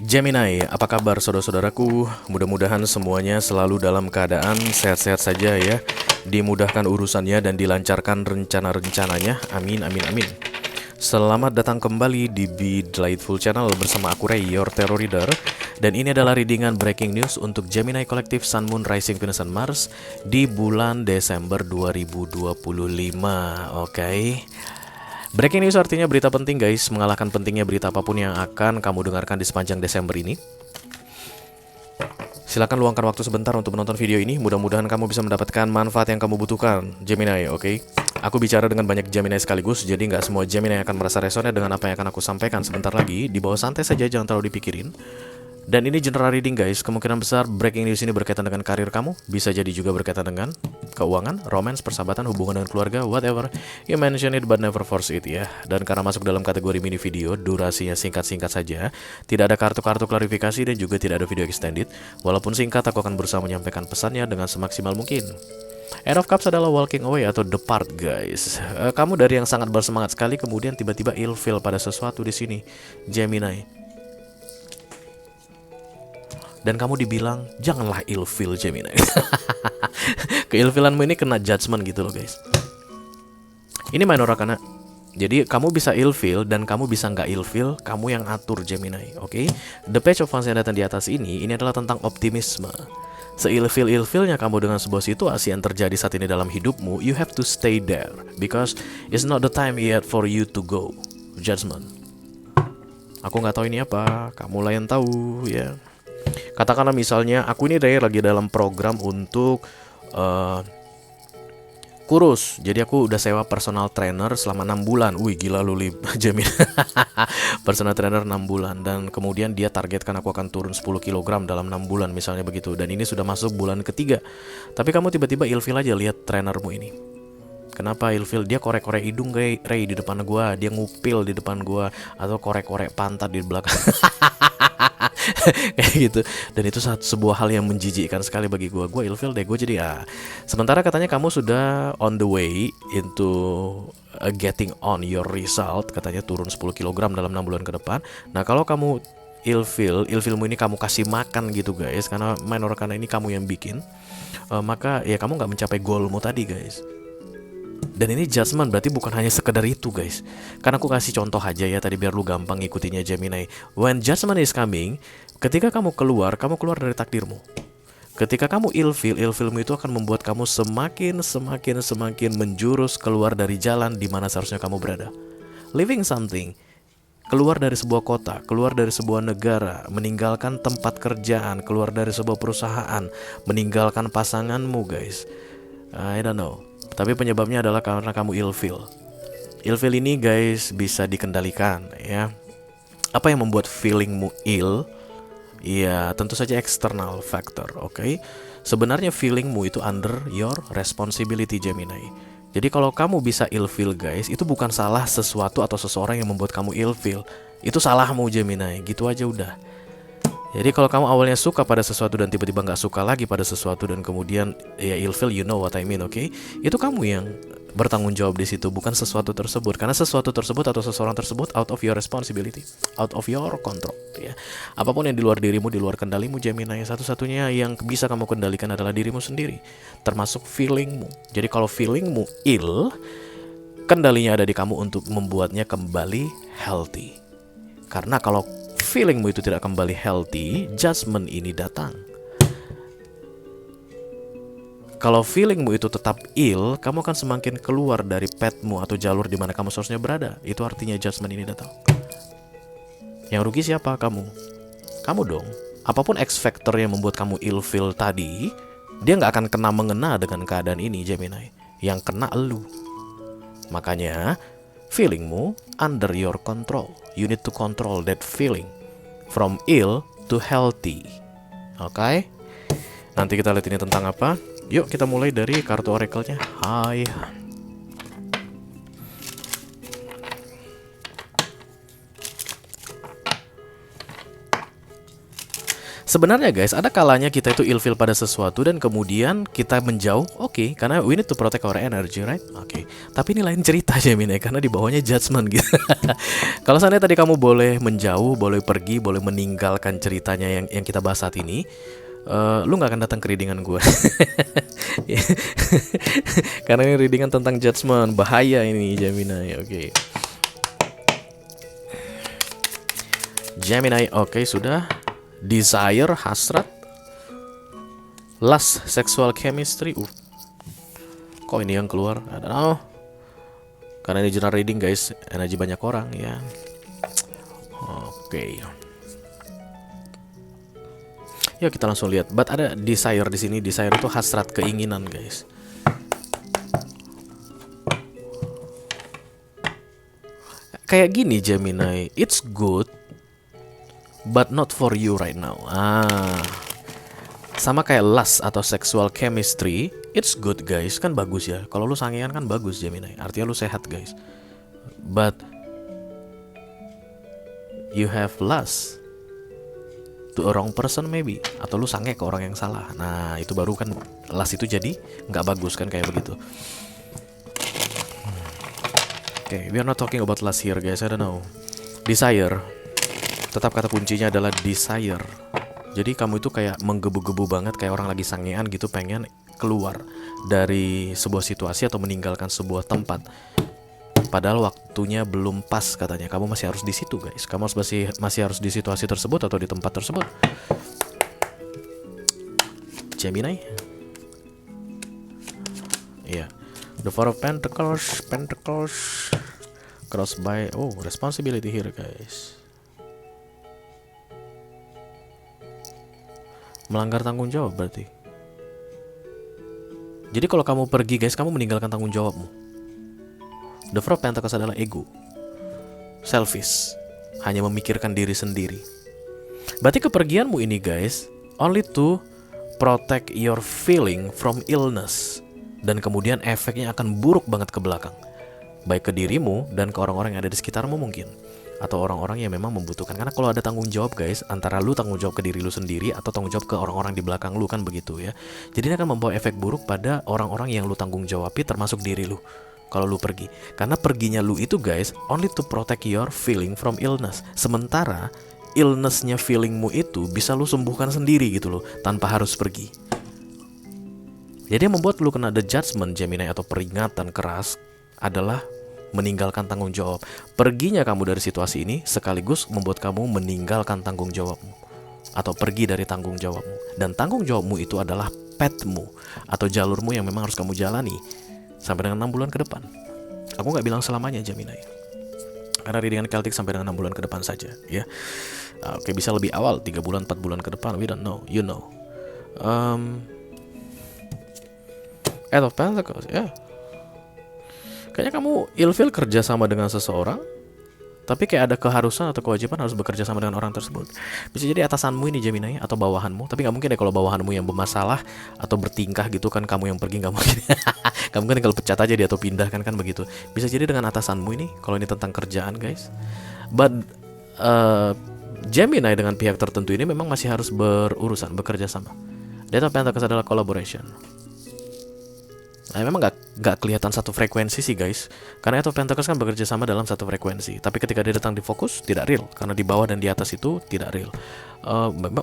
Gemini, apa kabar saudara-saudaraku? Mudah-mudahan semuanya selalu dalam keadaan sehat-sehat saja ya. Dimudahkan urusannya dan dilancarkan rencana-rencananya. Amin, amin, amin. Selamat datang kembali di Be Delightful Channel bersama aku Ray, your Tarot Reader. Dan ini adalah readingan breaking news untuk Gemini Collective Sun, Moon, Rising, Venus, dan Mars di bulan Desember 2025. Oke. Breaking news artinya berita penting guys, mengalahkan pentingnya berita apapun yang akan kamu dengarkan di sepanjang Desember ini. Silakan luangkan waktu sebentar untuk menonton video ini. Mudah-mudahan kamu bisa mendapatkan manfaat yang kamu butuhkan, Gemini, oke? Aku bicara dengan banyak Gemini sekaligus, jadi nggak semua Gemini akan merasa resonate dengan apa yang akan aku sampaikan sebentar lagi. Di bawah santai saja, jangan terlalu dipikirin. Dan ini general reading guys, kemungkinan besar breaking news ini berkaitan dengan karir kamu, bisa jadi juga berkaitan dengan keuangan, romance, persahabatan, hubungan dengan keluarga, whatever. You mention it but never force it ya. Dan karena masuk dalam kategori mini video, durasinya singkat-singkat saja, tidak ada kartu-kartu klarifikasi dan juga tidak ada video extended. Walaupun singkat, aku akan berusaha menyampaikan pesannya dengan semaksimal mungkin. Eight of Cups adalah walking away atau depart guys. Kamu dari yang sangat bersemangat sekali kemudian tiba-tiba ilfeel pada sesuatu di sini, Gemini. Dan kamu dibilang, janganlah ilfeel Gemini. Keilfilanmu ini kena judgment gitu loh guys. Ini minor arcana. Jadi kamu bisa ilfeel dan kamu bisa nggak ilfeel, kamu yang atur Gemini, oke? The Page of Wands yang datang di atas ini adalah tentang optimisme. Seilfil-ilfilnya kamu dengan sebuah situasi yang terjadi saat ini dalam hidupmu, you have to stay there. Because it's not the time yet for you to go. Judgment. Aku nggak tahu ini apa, kamulah yang tahu ya. Katakanlah misalnya aku ini lagi dalam program untuk kurus. Jadi aku udah sewa personal trainer selama 6 bulan. Wih gila lu Gemini. Personal trainer 6 bulan. Dan kemudian dia targetkan aku akan turun 10 kg dalam 6 bulan misalnya begitu. Dan ini sudah masuk bulan ketiga. Tapi kamu tiba-tiba ilfil aja lihat trainermu ini. Kenapa ilfil? Dia korek-korek hidung Ray di depan gua. Dia ngupil di depan gua. Atau korek-korek pantat di belakang. Kayak gitu. Dan itu sebuah hal yang menjijikkan sekali bagi gue ilfil deh gue jadi ya. Sementara katanya kamu sudah on the way into getting on your result, katanya turun 10 kg dalam 6 bulan ke depan. Nah kalau kamu ilfilmu ini kamu kasih makan gitu guys, karena minor arcana ini kamu yang bikin, maka ya kamu nggak mencapai goalmu tadi guys. Dan ini judgment berarti bukan hanya sekedar itu guys. Karena aku kasih contoh aja ya tadi biar lu gampang ngikutinnya Gemini. When judgment is coming, ketika kamu keluar dari takdirmu. Ketika kamu ilfilmu itu akan membuat kamu semakin menjurus keluar dari jalan di mana seharusnya kamu berada. Living something, keluar dari sebuah kota, keluar dari sebuah negara, meninggalkan tempat kerjaan, keluar dari sebuah perusahaan, meninggalkan pasanganmu guys. I don't know. Tapi penyebabnya adalah karena kamu ilfil. Ilfil ini guys bisa dikendalikan ya. Apa yang membuat feelingmu ill? Ya tentu saja external factor, oke? Sebenarnya feelingmu itu under your responsibility Gemini. Jadi kalau kamu bisa ilfil guys, itu bukan salah sesuatu atau seseorang yang membuat kamu ilfil. Itu salahmu Gemini, gitu aja udah. Jadi kalau kamu awalnya suka pada sesuatu dan tiba-tiba nggak suka lagi pada sesuatu dan kemudian ya ilfil, you know what I mean, oke? Itu kamu yang bertanggung jawab di situ, bukan sesuatu tersebut. Karena sesuatu tersebut atau seseorang tersebut out of your responsibility, out of your control ya. Apapun yang di luar dirimu, di luar kendalimu Gemini, satu-satunya yang bisa kamu kendalikan adalah dirimu sendiri, termasuk feelingmu. Jadi kalau feelingmu ill, kendalinya ada di kamu untuk membuatnya kembali healthy. Karena kalau feelingmu itu tidak kembali healthy, judgment ini datang. Kalau feelingmu itu tetap ill, kamu akan semakin keluar dari pathmu atau jalur di mana kamu seharusnya berada. Itu artinya judgment ini datang. Yang rugi siapa? Kamu. Kamu dong. Apapun X factor yang membuat kamu ilfeel tadi, dia nggak akan kena-mengena dengan keadaan ini Gemini. Yang kena elu. Makanya feelingmu under your control. You need to control that feeling from ill to healthy. Oke? Nanti kita lihat ini tentang apa. Yuk kita mulai dari kartu oracle-nya. Hai. Sebenarnya guys, ada kalanya kita itu ilfeel pada sesuatu dan kemudian kita menjauh, oke, karena we need to protect our energy, right? Oke. Tapi ini lain cerita Gemini, karena di bawahnya judgment gitu. Kalau seandainya tadi kamu boleh menjauh, boleh pergi, boleh meninggalkan ceritanya yang kita bahas saat ini, lu nggak akan datang ke readingan gue. Karena ini readingan tentang judgment, bahaya ini Gemini, oke. Gemini, oke, sudah. Desire, hasrat, lust, sexual chemistry. Kok ini yang keluar? I don't know. Karena ini general reading guys, energi banyak orang ya. Oke. Yuk kita langsung lihat. But ada desire di sini. Desire itu hasrat, keinginan guys. Kayak gini Gemini, it's good but not for you right now. Sama kayak lust atau sexual chemistry, it's good guys, kan bagus ya. Kalau lu sangean kan bagus Gemini, artinya lu sehat guys. But you have lust to a wrong person maybe, atau lu sange ke orang yang salah. Nah itu baru kan lust itu jadi nggak bagus kan kayak begitu. Okay, we are not talking about lust here guys, I don't know. Desire. Tetap kata kuncinya adalah desire. Jadi kamu itu kayak menggebu-gebu banget, kayak orang lagi sangean gitu, pengen keluar dari sebuah situasi atau meninggalkan sebuah tempat. Padahal waktunya belum pas katanya. Kamu masih harus di situ guys. Kamu masih harus di situasi tersebut atau di tempat tersebut. Gemini. Iya. Yeah. The Four of Pentacles, cross by. Oh, responsibility here guys. Melanggar tanggung jawab berarti. Jadi kalau kamu pergi guys, kamu meninggalkan tanggung jawabmu. The Four of Pentacles adalah ego, selfish, hanya memikirkan diri sendiri. Berarti kepergianmu ini guys only to protect your feeling from illness. Dan kemudian efeknya akan buruk banget ke belakang, baik ke dirimu dan ke orang-orang yang ada di sekitarmu mungkin, atau orang-orang yang memang membutuhkan. Karena kalau ada tanggung jawab guys, antara lu tanggung jawab ke diri lu sendiri atau tanggung jawab ke orang-orang di belakang lu kan begitu ya. Jadi ini akan membawa efek buruk pada orang-orang yang lu tanggung jawabi, termasuk diri lu kalau lu pergi. Karena perginya lu itu guys only to protect your feeling from illness. Sementara illnessnya feelingmu itu bisa lu sembuhkan sendiri gitu loh, tanpa harus pergi. Jadi yang membuat lu kena the judgment Gemini atau peringatan keras adalah meninggalkan tanggung jawab. Perginya kamu dari situasi ini sekaligus membuat kamu meninggalkan tanggung jawabmu, atau pergi dari tanggung jawabmu. Dan tanggung jawabmu itu adalah pathmu atau jalurmu yang memang harus kamu jalani sampai dengan 6 bulan ke depan. Aku gak bilang selamanya Gemini, karena readingan Celtic sampai dengan 6 bulan ke depan saja ya. Oke, bisa lebih awal, 3 bulan, 4 bulan ke depan, we don't know, you know. Eight of Pentacles ya. Kayaknya kamu ilfeel kerja sama dengan seseorang, tapi kayak ada keharusan atau kewajiban harus bekerja sama dengan orang tersebut. Bisa jadi atasanmu ini Gemini atau bawahanmu, tapi nggak mungkin deh kalau bawahanmu yang bermasalah atau bertingkah gitu kan, kamu yang pergi nggak mungkin. Kamu kan tinggal pecat aja dia atau pindah kan begitu. Bisa jadi dengan atasanmu ini kalau ini tentang kerjaan guys. But Gemini dengan pihak tertentu ini memang masih harus berurusan, bekerja sama. Eight of Pentacles adalah collaboration. Nah, memang nggak kelihatan satu frekuensi sih guys, karena Eight of Pentacles kan bekerja sama dalam satu frekuensi. Tapi ketika dia datang di fokus tidak real, karena di bawah dan di atas itu tidak real.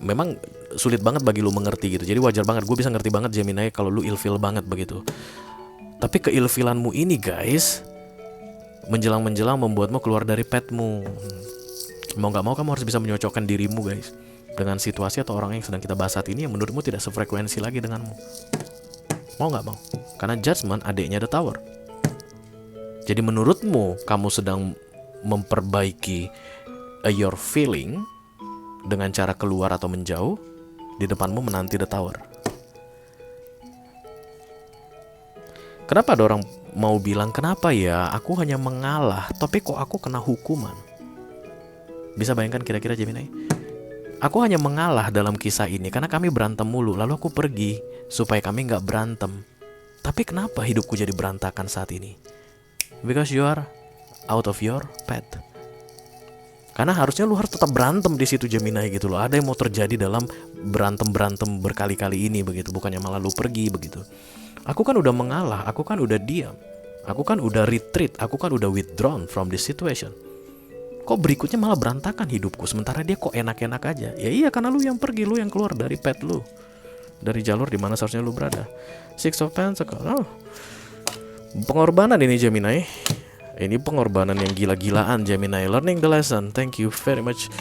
Memang sulit banget bagi lu mengerti gitu. Jadi wajar banget, gue bisa ngerti banget Gemini kalau lu ilfeel banget begitu. Tapi keilfilanmu ini guys, menjelang-menjelang membuatmu keluar dari pathmu. Mau nggak mau kamu harus bisa menyocokkan dirimu guys dengan situasi atau orang yang sedang kita bahas saat ini yang menurutmu tidak sefrekuensi lagi denganmu. Mau nggak mau? Karena judgment adiknya the Tower. Jadi menurutmu kamu sedang memperbaiki your feeling dengan cara keluar atau menjauh, di depanmu menanti the Tower. Kenapa ada orang mau bilang, kenapa ya aku hanya mengalah tapi kok aku kena hukuman? Bisa bayangkan kira-kira Gemini? Aku hanya mengalah dalam kisah ini karena kami berantem mulu, lalu aku pergi supaya kami nggak berantem. Tapi kenapa hidupku jadi berantakan saat ini? Because you are out of your path. Karena harusnya lu harus tetap berantem di situ Gemini gitu loh. Ada yang mau terjadi dalam berantem berkali-kali ini begitu, bukannya malah lu pergi begitu. Aku kan udah mengalah, aku kan udah diam, aku kan udah retreat, aku kan udah withdrawn from this situation. Kok berikutnya malah berantakan hidupku, sementara dia kok enak-enak aja? Ya iya, karena lu yang pergi, lu yang keluar dari path lu, dari jalur dimana seharusnya lu berada. Six of Pentacles. Oh, pengorbanan ini Gemini. Ini pengorbanan yang gila-gilaan Gemini. Learning the lesson. Thank you very much.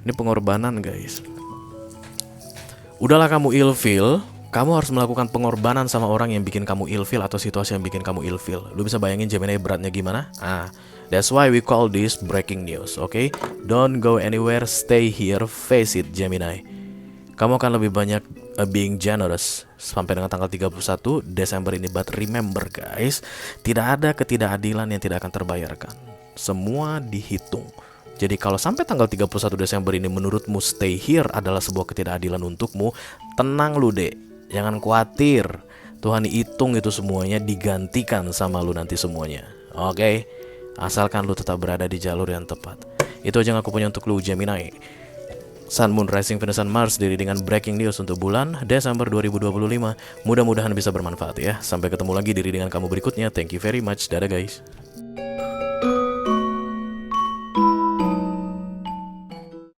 Ini pengorbanan guys. Udahlah kamu ilfeel, kamu harus melakukan pengorbanan sama orang yang bikin kamu ilfeel atau situasi yang bikin kamu ilfeel. Lu bisa bayangin Gemini beratnya gimana? That's why we call this breaking news, okay? Don't go anywhere, stay here, face it Gemini. Kamu akan lebih banyak being generous sampai dengan tanggal 31 Desember ini. But remember guys, tidak ada ketidakadilan yang tidak akan terbayarkan. Semua dihitung. Jadi kalau sampai tanggal 31 Desember ini menurutmu stay here adalah sebuah ketidakadilan untukmu, tenang lu dek, jangan khawatir. Tuhan hitung itu semuanya, digantikan sama lu nanti semuanya. Oke? Asalkan lu tetap berada di jalur yang tepat. Itu aja yang aku punya untuk lu Gemini. Sun, Moon, Rising, Venus, dan Mars diri dengan breaking news untuk bulan Desember 2025. Mudah-mudahan bisa bermanfaat ya. Sampai ketemu lagi diri dengan kamu berikutnya. Thank you very much. Dadah guys.